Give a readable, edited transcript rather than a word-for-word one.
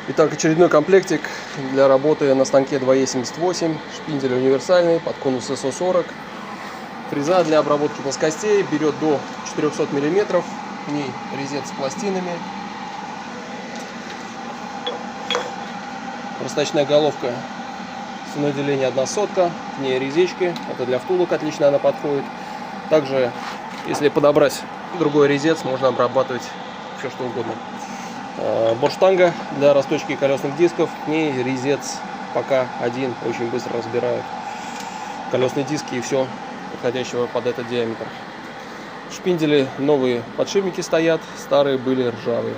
Итак, очередной комплектик для работы на станке 2Е78, шпиндель универсальный под конус СО40. Фреза для обработки плоскостей берет до 400 мм, в ней резец с пластинами. Расточная головка ценой деления 1/100, к ней резечки, это для втулок отлично она подходит. Также, если подобрать другой резец, можно обрабатывать все что угодно. Бортштанга для расточки колесных дисков, к ней резец пока один, очень быстро разбирают колесные диски и все подходящего под этот диаметр. Шпиндели новые, подшипники стоят, старые были ржавые.